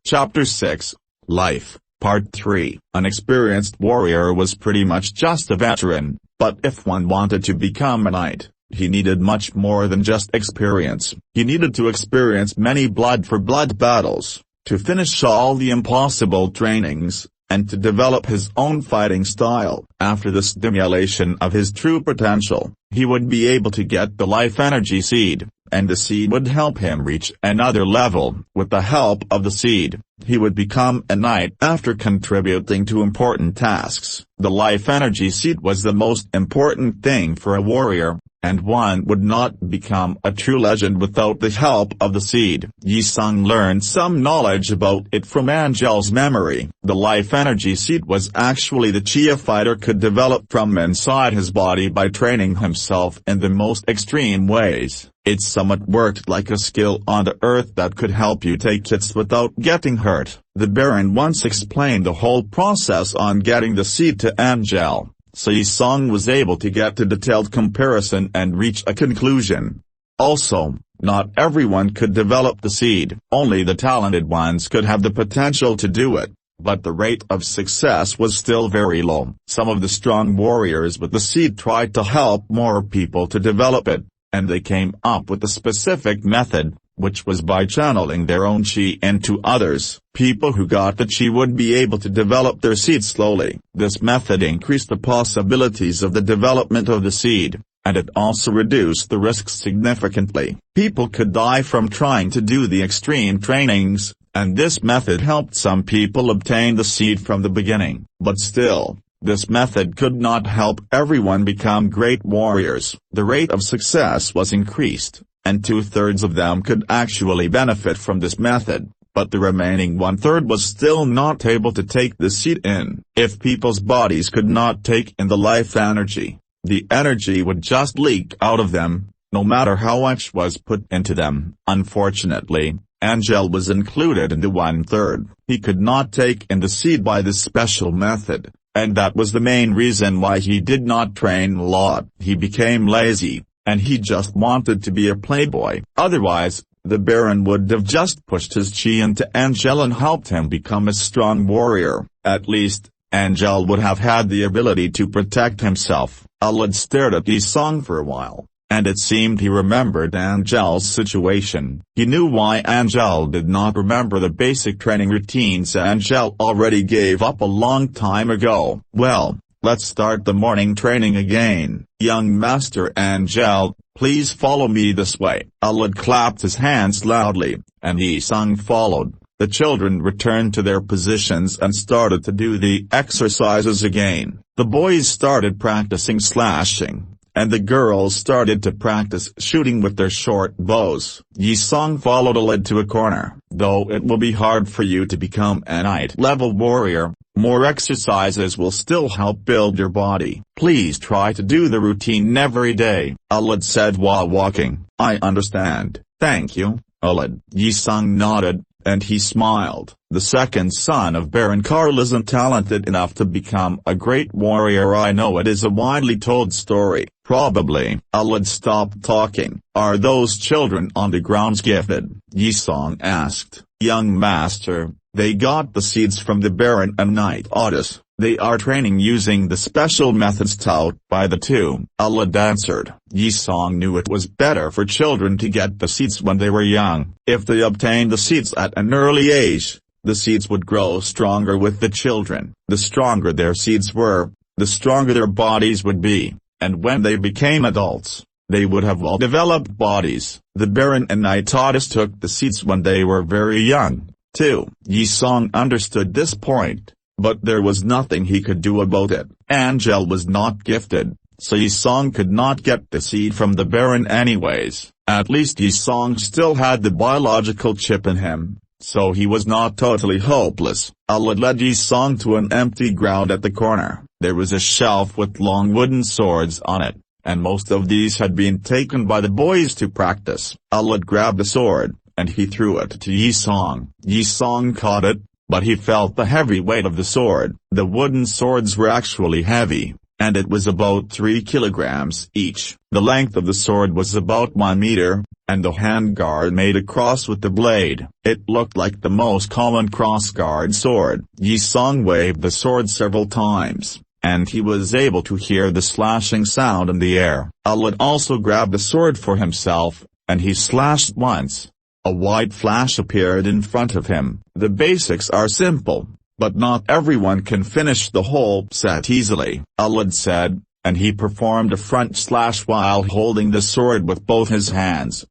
Chapter 6, Life, Part 3. An experienced warrior was pretty much just a veteran, but if one wanted to become a knight, he needed much more than just experience. He needed to experience many blood-for-blood battles, to finish all the impossible trainings, and to develop his own fighting style. After the stimulation of his true potential, he would be able to get the life energy seed, and the seed would help him reach another level. With the help of the seed, he would become a knight after contributing to important tasks. The life energy seed was the most important thing for a warrior, and one would not become a true legend without the help of the seed. Yi Sung learned some knowledge about it from Angel's memory. The life energy seed was actually the chi a fighter could develop from inside his body by training himself in the most extreme ways. It somewhat worked like a skill on the earth that could help you take hits without getting hurt. The Baron once explained the whole process on getting the seed to Angel, so Yi Sung was able to get a detailed comparison and reach a conclusion. Also, not everyone could develop the seed. Only the talented ones could have the potential to do it, but the rate of success was still very low. Some of the strong warriors with the seed tried to help more people to develop it, and they came up with a specific method, which was by channeling their own chi into others. People who got the chi would be able to develop their seed slowly. This method increased the possibilities of the development of the seed, and it also reduced the risks significantly. People could die from trying to do the extreme trainings, and this method helped some people obtain the seed from the beginning. But still, this method could not help everyone become great warriors. The rate of success was increased, and 2/3 of them could actually benefit from this method, but the remaining 1/3 was still not able to take the seed in. If people's bodies could not take in the life energy, the energy would just leak out of them, no matter how much was put into them. Unfortunately, Angel was included in the 1/3. He could not take in the seed by this special method, and that was the main reason why he did not train a lot. He became lazy, and he just wanted to be a playboy. Otherwise, the Baron would have just pushed his chi into Angel and helped him become a strong warrior. At least, Angel would have had the ability to protect himself. Alad stared at Yi Sung for a while, and it seemed he remembered Angel's situation. He knew why Angel did not remember the basic training routines Angel already gave up a long time ago. Well, let's start the morning training again. Young Master Angel, please follow me this way. Alad clapped his hands loudly, and Yi Sung followed. The children returned to their positions and started to do the exercises again. The boys started practicing slashing, and the girls started to practice shooting with their short bows. Yi Sung followed Alad to a corner. Though it will be hard for you to become a knight-level warrior, more exercises will still help build your body. Please try to do the routine every day, Alad said while walking. I understand, thank you, Alad. Yi Sung nodded, and he smiled. The second son of Baron Karl isn't talented enough to become a great warrior. I know it is a widely told story. Probably. Alad stopped talking. Are those children on the grounds gifted? Yi Sung asked. Young Master, they got the seeds from the Baron and Knight Otis. They are training using the special methods taught by the two, Alad answered. Yi Sung knew it was better for children to get the seeds when they were young. If they obtained the seeds at an early age, the seeds would grow stronger with the children. The stronger their seeds were, the stronger their bodies would be, and when they became adults, they would have well-developed bodies. The Baron and Knight Otis took the seeds when they were very young, too. Yi Sung understood this point, but there was nothing he could do about it. Angel was not gifted, so Yi Sung could not get the seed from the Baron anyways. At least Yi Sung still had the biological chip in him, so he was not totally hopeless. Alad led Yi Sung to an empty ground at the corner. There was a shelf with long wooden swords on it, and most of these had been taken by the boys to practice. Alad grabbed the sword, and he threw it to Yi Sung. Yi Sung caught it, but he felt the heavy weight of the sword. The wooden swords were actually heavy, and it was about 3 kilograms each. The length of the sword was about 1 meter, and the handguard made a cross with the blade. It looked like the most common crossguard sword. Yi Song waved the sword several times, and he was able to hear the slashing sound in the air. Alad also grabbed the sword for himself, and he slashed once. A white flash appeared in front of him. The basics are simple, but not everyone can finish the whole set easily, Alad said, and he performed a front slash while holding the sword with both his hands.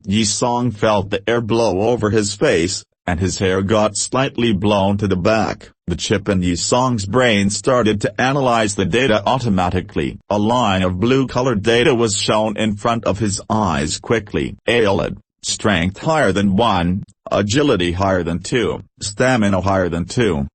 Yi Song felt the air blow over his face, and his hair got slightly blown to the back. The chip in Yi Song's brain started to analyze the data automatically. A line of blue-colored data was shown in front of his eyes quickly. Alad, strength higher than 1, agility higher than 2, stamina higher than 2.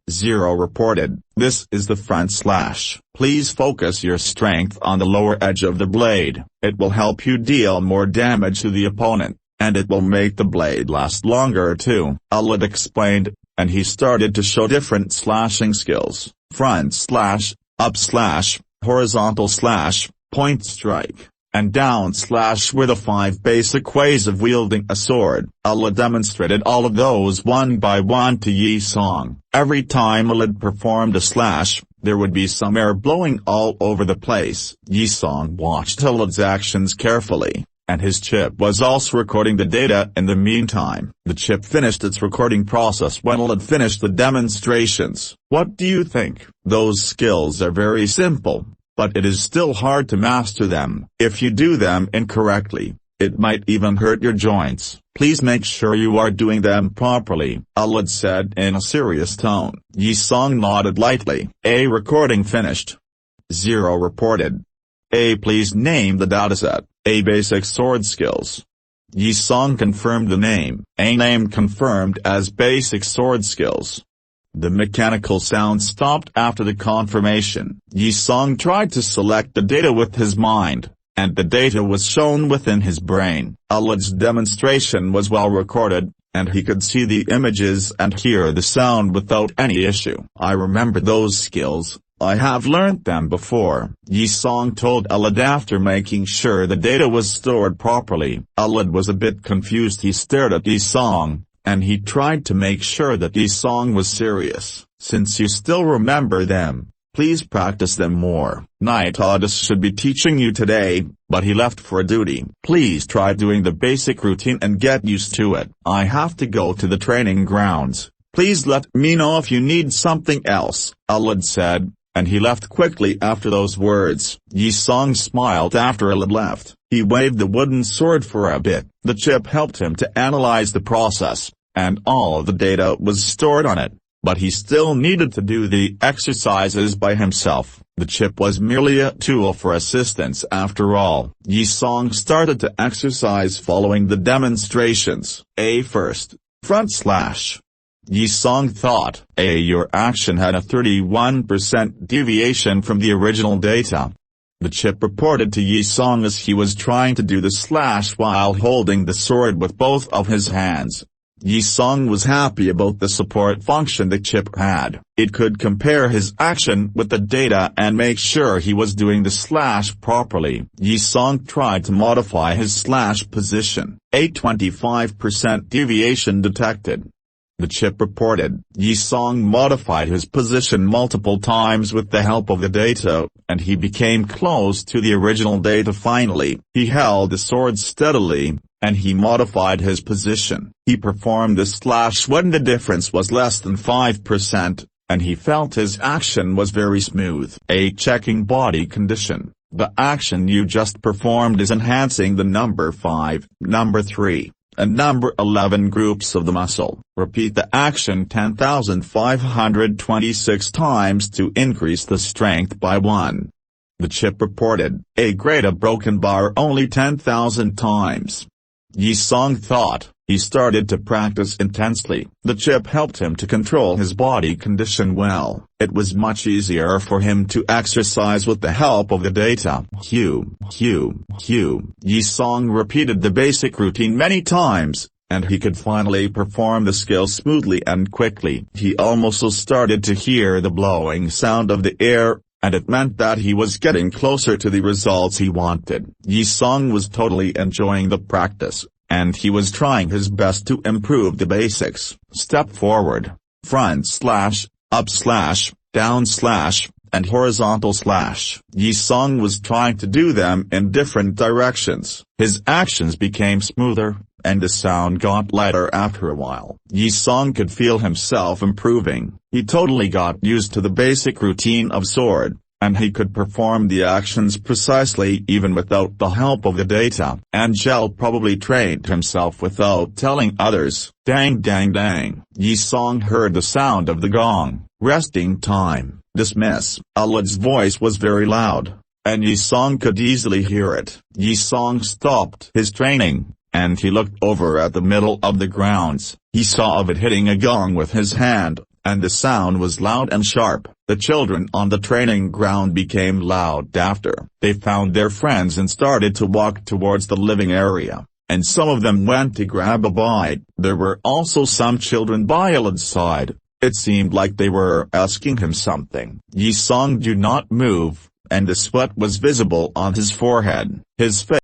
0 reported. This is the front slash. Please focus your strength on the lower edge of the blade. It will help you deal more damage to the opponent, and it will make the blade last longer too, Alad explained, and he started to show different slashing skills: front slash, up slash, horizontal slash, point strike, and down slash were the 5 basic ways of wielding a sword. Alad demonstrated all of those one by one to Yi Song. Every time Alad performed a slash, there would be some air blowing all over the place. Yi Song watched Alad's actions carefully, and his chip was also recording the data in the meantime. The chip finished its recording process when Alad finished the demonstrations. What do you think? Those skills are very simple, but it is still hard to master them. If you do them incorrectly, it might even hurt your joints. Please make sure you are doing them properly, Alad said in a serious tone. Yi Song nodded lightly. A recording finished. 0 reported. A please name the dataset. A basic sword skills. Yi Song confirmed the name. A name confirmed as basic sword skills. The mechanical sound stopped after the confirmation. Yi Song tried to select the data with his mind, and the data was shown within his brain. Alad's demonstration was well recorded, and he could see the images and hear the sound without any issue. I remember those skills. I have learnt them before, Yi Song told Alad after making sure the data was stored properly. Alad was a bit confused. He stared at Yi Song, and he tried to make sure that Yi Song was serious. Since you still remember them, please practice them more. Night Audis should be teaching you today, but he left for duty. Please try doing the basic routine and get used to it. I have to go to the training grounds. Please let me know if you need something else, Alad said, and he left quickly after those words. Yi Song smiled after Alad left. He waved the wooden sword for a bit. The chip helped him to analyze the process, and all of the data was stored on it, but he still needed to do the exercises by himself. The chip was merely a tool for assistance after all. Yi Song started to exercise following the demonstrations. A first, front slash. Yi Song thought, your action had a 31% deviation from the original data. The chip reported to Yi Song as he was trying to do the slash while holding the sword with both of his hands. Yi Song was happy about the support function the chip had. It could compare his action with the data and make sure he was doing the slash properly. Yi Song tried to modify his slash position. A 25% deviation detected. The chip reported. Yi Song modified his position multiple times with the help of the data, and he became close to the original data finally. He held the sword steadily, and he modified his position. He performed the slash when the difference was less than 5%, and he felt his action was very smooth. A checking body condition. The action you just performed is enhancing the number 5, number 3, and number 11 groups of the muscle. Repeat the action 10,526 times to increase the strength by 1. The chip reported. A grade a broken bar only 10,000 times. Yi Song thought. He started to practice intensely. The chip helped him to control his body condition well. It was much easier for him to exercise with the help of the data. Yi Song repeated the basic routine many times, and he could finally perform the skill smoothly and quickly. He also started to hear the blowing sound of the air, and it meant that he was getting closer to the results he wanted. Yi Song was totally enjoying the practice, and he was trying his best to improve the basics. Step forward, front slash, up slash, down slash, and horizontal slash. Yi Song was trying to do them in different directions. His actions became smoother, and the sound got lighter after a while. Yi Song could feel himself improving. He totally got used to the basic routine of sword, and he could perform the actions precisely even without the help of the data. Angel probably trained himself without telling others. Dang dang dang. Yi Song heard the sound of the gong. Resting time. Dismiss. Alad's voice was very loud, and Yi Song could easily hear it. Yi Song stopped his training, and he looked over at the middle of the grounds. He saw Ovid hitting a gong with his hand, and the sound was loud and sharp. The children on the training ground became loud after. They found their friends and started to walk towards the living area, and some of them went to grab a bite. There were also some children by Alad's side. It seemed like they were asking him something. Yi Song did not move, and the sweat was visible on his forehead. His face